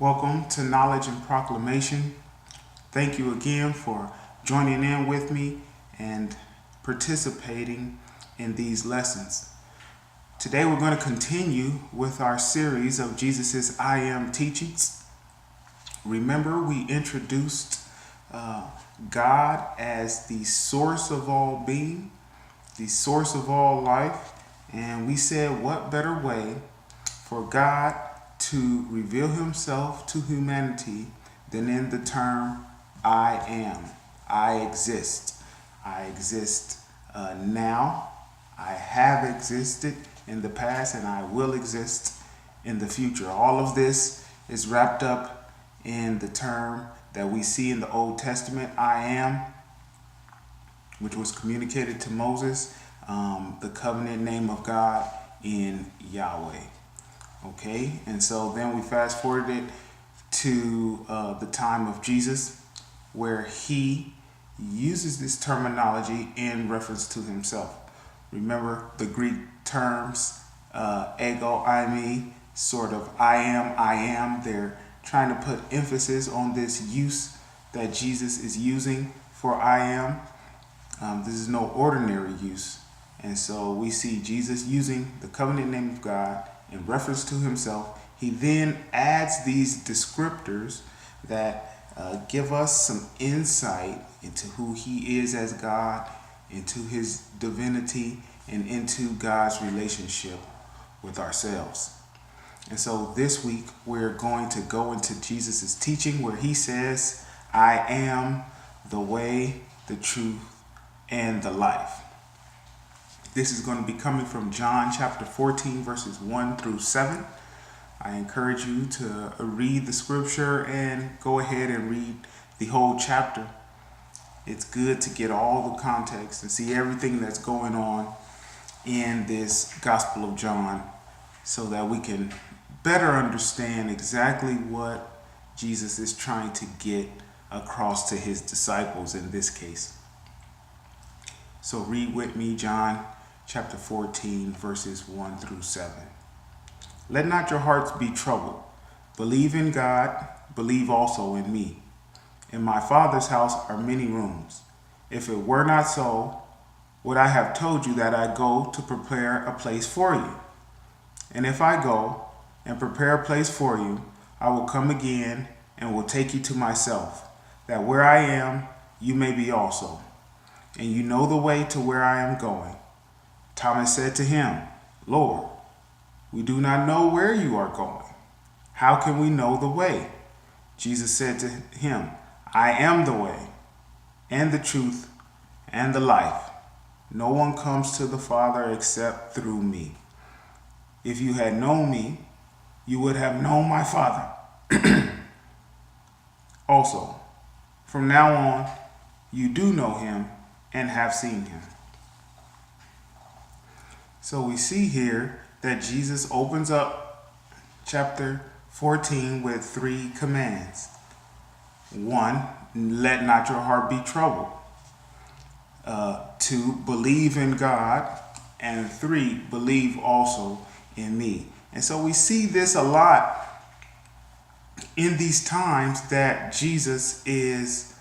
Welcome to Knowledge and Proclamation. Thank you again for joining in with me and participating in these lessons. Today we're going to continue with our series of Jesus' I Am teachings. Remember, we introduced God as the source of all being, the source of all life, and we said what better way for God to reveal himself to humanity than in the term I am. I exist. I exist now. I have existed in the past and I will exist in the future. All of this is wrapped up in the term that we see in the Old Testament, I am, which was communicated to Moses, the covenant name of God in Yahweh. Okay, and so then we fast forwarded to the time of Jesus, where he uses this terminology in reference to himself. Remember the Greek terms, ego, eimi, sort of I am. They're trying to put emphasis on this use that Jesus is using for I am. This is no ordinary use. And so we see Jesus using the covenant name of God in reference to himself. He then adds these descriptors that give us some insight into who he is as God, into his divinity, and into God's relationship with ourselves. And so this week we're going to go into Jesus' teaching where he says, I am the way, the truth, and the life. This is going to be coming from John chapter 14, verses 1 through 7. I encourage you to read the scripture and go ahead and read the whole chapter. It's good to get all the context and see everything that's going on in this Gospel of John so that we can better understand exactly what Jesus is trying to get across to his disciples in this case. So read with me John chapter 14, verses 1 through 7. Let not your hearts be troubled. Believe in God, believe also in me. In my Father's house are many rooms. If it were not so, would I have told you that I go to prepare a place for you? And if I go and prepare a place for you, I will come again and will take you to myself, that where I am, you may be also. And you know the way to where I am going. Thomas said to him, Lord, we do not know where you are going. How can we know the way? Jesus said to him, I am the way, and the truth, and the life. No one comes to the Father except through me. If you had known me, you would have known my Father. Also, from now on, you do know him and have seen him. So we see here that Jesus opens up chapter 14 with 3 commands. 1, let not your heart be troubled. 2, believe in God. And 3, believe also in me. And so we see this a lot in these times that Jesus is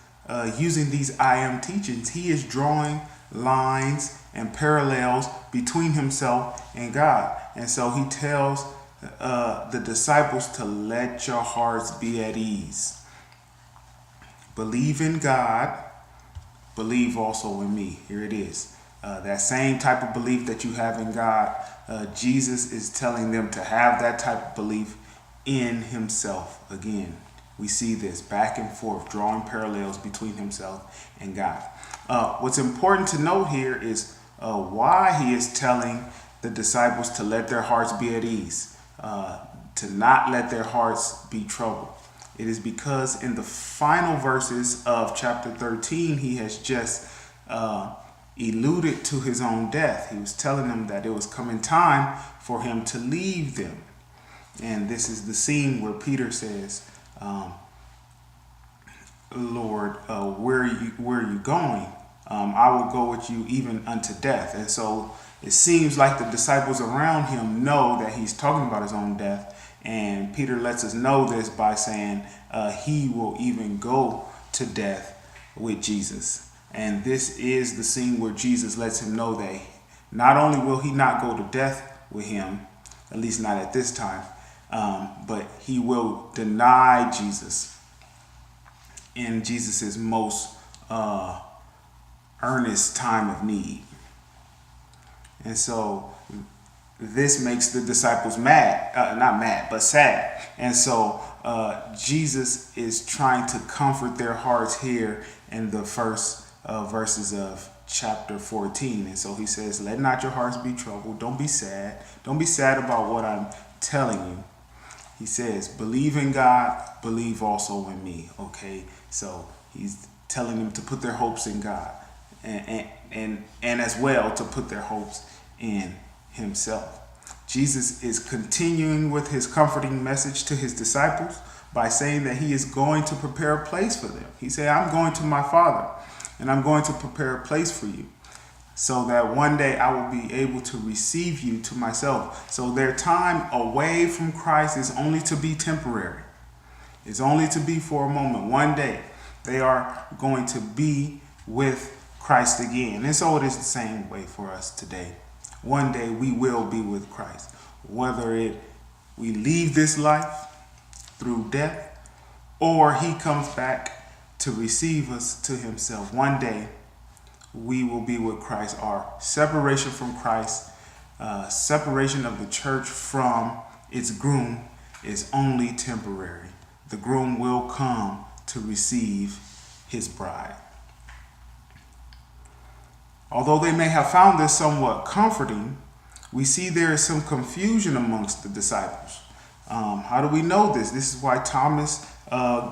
using these I am teachings. He is drawing lines and parallels between himself and God. And so he tells the disciples to let your hearts be at ease. Believe in God, believe also in me. Here it is. That same type of belief that you have in God, Jesus is telling them to have that type of belief in himself. Again, we see this back and forth, drawing parallels between himself and God. What's important to note here is why he is telling the disciples to let their hearts be at ease, to not let their hearts be troubled. It is because in the final verses of chapter 13, he has just alluded to his own death. He was telling them that it was coming time for him to leave them. And this is the scene where Peter says, Lord, where are you going? I will go with you even unto death. And so it seems like the disciples around him know that he's talking about his own death. And Peter lets us know this by saying he will even go to death with Jesus. And this is the scene where Jesus lets him know that not only will he not go to death with him, at least not at this time, but he will deny Jesus in Jesus's most earnest time of need. And so this makes the disciples mad, not mad, but sad. And so Jesus is trying to comfort their hearts here in the first verses of chapter 14. And so he says, let not your hearts be troubled. Don't be sad. Don't be sad about what I'm telling you. He says, believe in God, believe also in me. Okay, so he's telling them to put their hopes in God and as well to put their hopes in himself. Jesus is continuing with his comforting message to his disciples by saying that he is going to prepare a place for them. He said, I'm going to my Father and I'm going to prepare a place for you so that one day I will be able to receive you to myself. So their time away from Christ is only to be temporary. It's only to be for a moment. One day they are going to be with Christ again. And so it is the same way for us today. One day we will be with Christ. Whether we leave this life through death or he comes back to receive us to himself. One day we will be with Christ. Our separation from Christ, separation of the church from its groom is only temporary. The groom will come to receive his bride. Although they may have found this somewhat comforting, we see there is some confusion amongst the disciples. How do we know this? This is why Thomas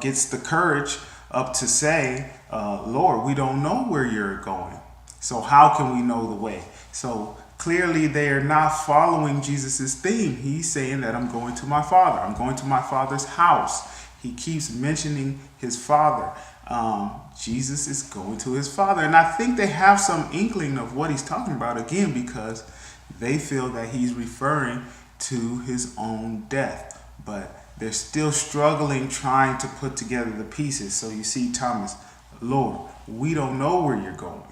gets the courage up to say, Lord, we don't know where you're going. So how can we know the way? So clearly they are not following Jesus's theme. He's saying that I'm going to my Father. I'm going to my Father's house. He keeps mentioning his Father. Jesus is going to his Father. And I think they have some inkling of what he's talking about, again, because they feel that he's referring to his own death. But they're still struggling, trying to put together the pieces. So you see Thomas, Lord, we don't know where you're going.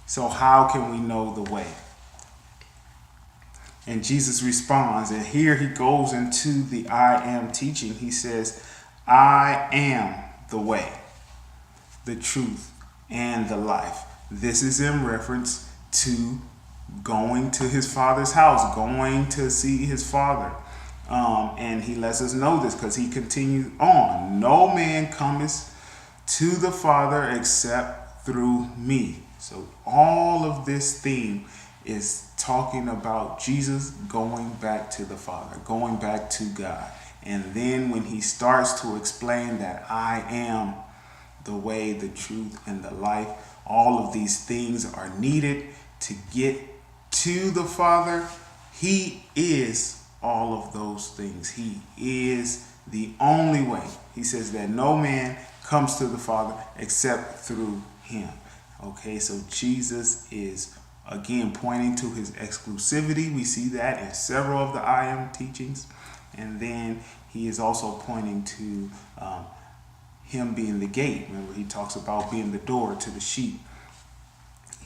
So how can we know the way? And Jesus responds, and here he goes into the I am teaching. He says, I am the way, the truth, and the life. This is in reference to going to his Father's house, going to see his Father. And he lets us know this because he continues on. No man cometh to the Father except through me. So all of this theme is talking about Jesus going back to the Father, going back to God. And then when he starts to explain that I am the way, the truth, and the life, all of these things are needed to get to the Father. He is all of those things. He is the only way. He says that no man comes to the Father except through him. Okay, so Jesus is again pointing to his exclusivity. We see that in several of the I am teachings. And then he is also pointing to him being the gate. Remember, he talks about being the door to the sheep.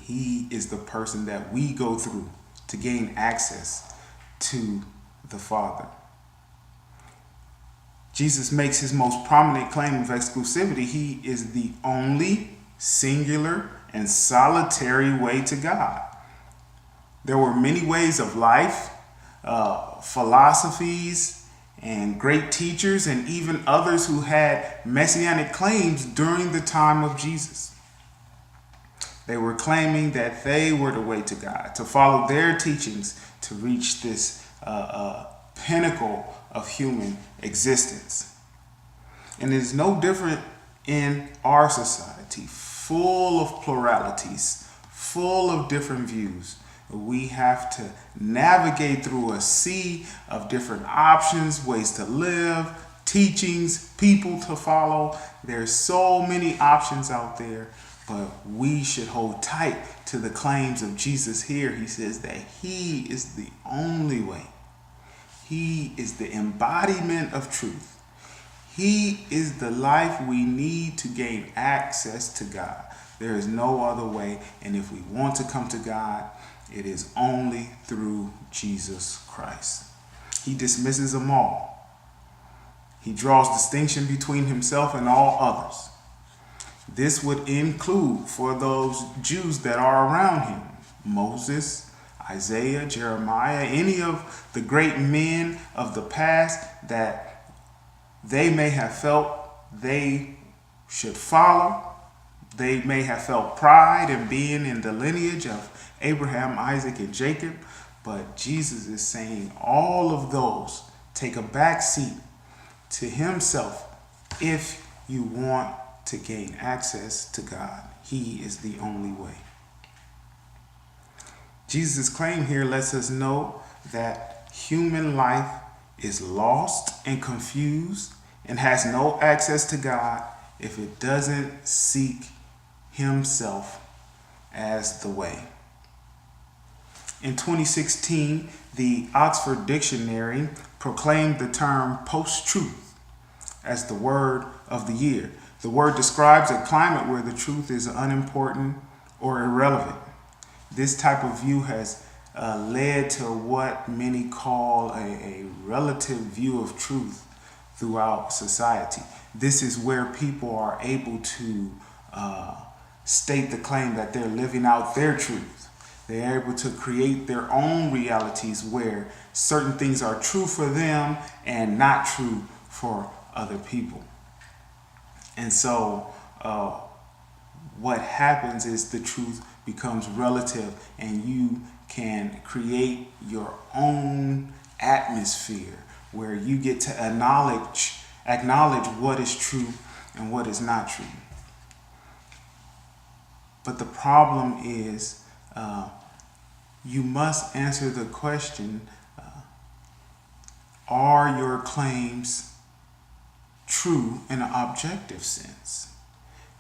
He is the person that we go through to gain access to the Father. Jesus makes his most prominent claim of exclusivity. He is the only singular and solitary way to God. There were many ways of life, philosophies, and great teachers, and even others who had messianic claims during the time of Jesus. They were claiming that they were the way to God, to follow their teachings to reach this pinnacle of human existence. And it is no different in our society, full of pluralities, full of different views. We have to navigate through a sea of different options, ways to live, teachings, people to follow. There's so many options out there, but we should hold tight to the claims of Jesus here. He says that he is the only way. He is the embodiment of truth. He is the life we need to gain access to God. There is no other way, and if we want to come to God, it is only through Jesus Christ. He dismisses them all. He draws distinction between himself and all others. This would include for those Jews that are around him, Moses, Isaiah, Jeremiah, any of the great men of the past that they may have felt they should follow. They may have felt pride in being in the lineage of Abraham, Isaac, and Jacob. But Jesus is saying all of those take a back seat to himself if you want to gain access to God. He is the only way. Jesus' claim here lets us know that human life is lost and confused and has no access to God if it doesn't seek himself as the way. In 2016, the Oxford Dictionary proclaimed the term post-truth as the word of the year. The word describes a climate where the truth is unimportant or irrelevant. This type of view has led to what many call a relative view of truth throughout society. This is where people are able to state the claim that they're living out their truth. They're able to create their own realities where certain things are true for them and not true for other people. And so what happens is the truth becomes relative, and you can create your own atmosphere where you get to acknowledge what is true and what is not true. But the problem is you must answer the question, are your claims true in an objective sense?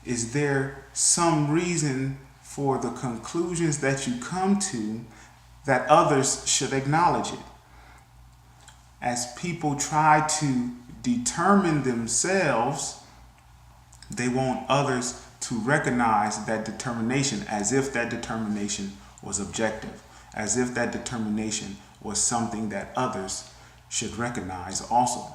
Is there some reason for the conclusions that you come to that others should acknowledge it? As people try to determine themselves, they want others to recognize that determination as if that determination was objective, as if that determination was something that others should recognize also.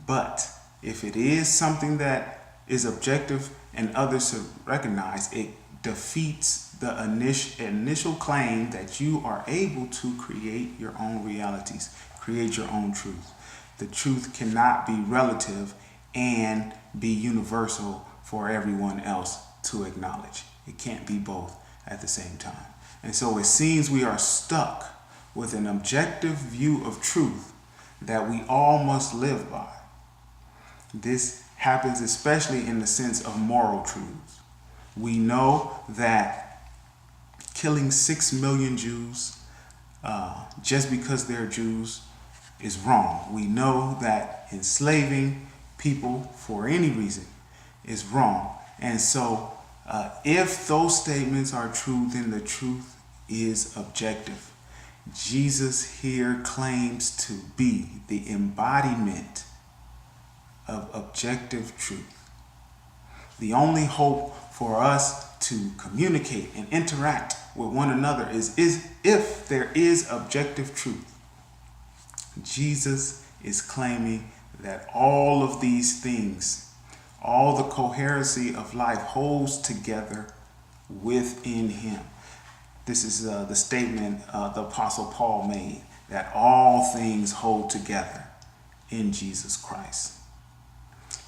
But if it is something that is objective and others should recognize, it defeats the initial claim that you are able to create your own realities, create your own truth. The truth cannot be relative and be universal for everyone else to acknowledge. It can't be both at the same time. And so it seems we are stuck with an objective view of truth that we all must live by. This happens especially in the sense of moral truths. We know that killing 6 million Jews just because they're Jews is wrong. We know that enslaving people for any reason is wrong. And so if those statements are true, then the truth is objective. Jesus here claims to be the embodiment of objective truth. The only hope for us to communicate and interact with one another is if there is objective truth. Jesus is claiming that all of these things, all the coherency of life holds together within him. This is the statement the Apostle Paul made, that all things hold together in Jesus Christ.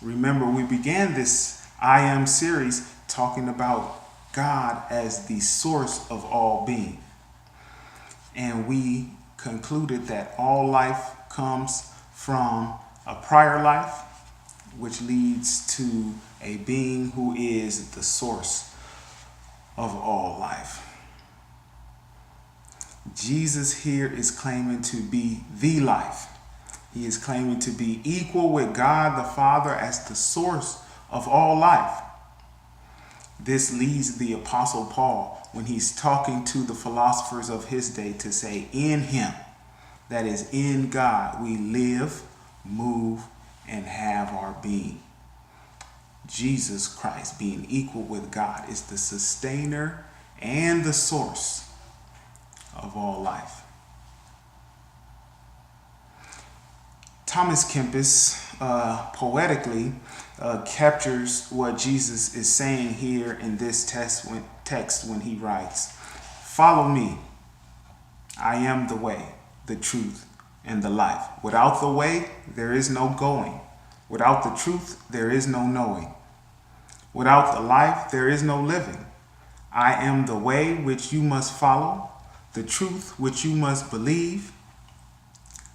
Remember, we began this I Am series talking about God as the source of all being. And we concluded that all life comes from a prior life, which leads to a being who is the source of all life. Jesus here is claiming to be the life. He is claiming to be equal with God the Father as the source of all life. This leads the Apostle Paul, when he's talking to the philosophers of his day, to say in him, that is in God, we live, move, and have our being. Jesus Christ, being equal with God, is the sustainer and the source of all life. Thomas Kempis poetically captures what Jesus is saying here in this text when he writes, "Follow me. I am the way, the truth, and the life. Without the way, there is no going. Without the truth, there is no knowing. Without the life, there is no living. I am the way which you must follow, the truth which you must believe,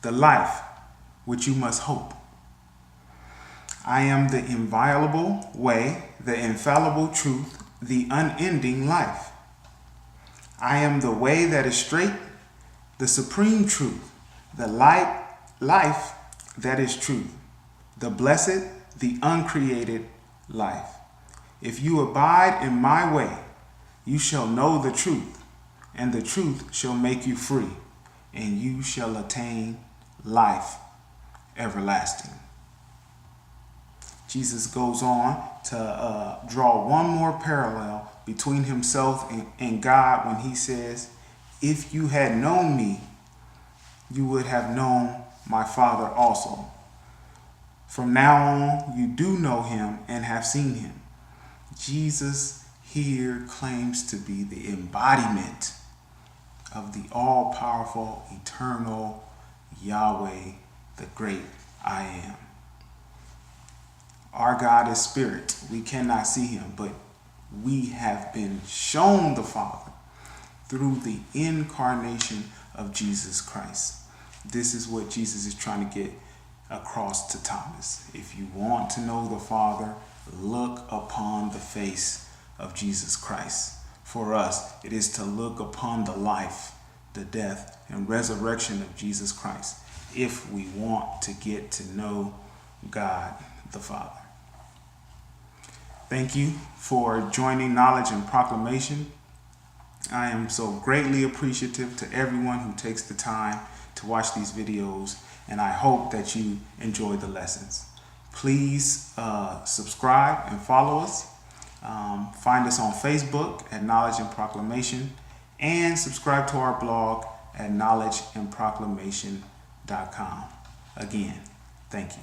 the life which you must hope. I am the inviolable way, the infallible truth, the unending life. I am the way that is straight, the supreme truth, the life that is truth, the blessed, the uncreated life. If you abide in my way, you shall know the truth, and the truth shall make you free, and you shall attain life everlasting." Jesus goes on to draw one more parallel between himself and God when he says, "If you had known me, you would have known my Father also. From now on, you do know him and have seen him." Jesus here claims to be the embodiment of the all-powerful, eternal Yahweh, the great I am. Our God is spirit. We cannot see him, but we have been shown the Father through the incarnation of Jesus Christ. This is what Jesus is trying to get across to Thomas. If you want to know the Father, look upon the face of Jesus Christ. For us, it is to look upon the life, the death, and resurrection of Jesus Christ if we want to get to know God the Father. Thank you for joining Knowledge and Proclamation. I am so greatly appreciative to everyone who takes the time to watch these videos, and I hope that you enjoy the lessons. Please subscribe and follow us. Find us on Facebook at Knowledge and Proclamation, and subscribe to our blog at knowledgeandproclamation.com. Again, thank you.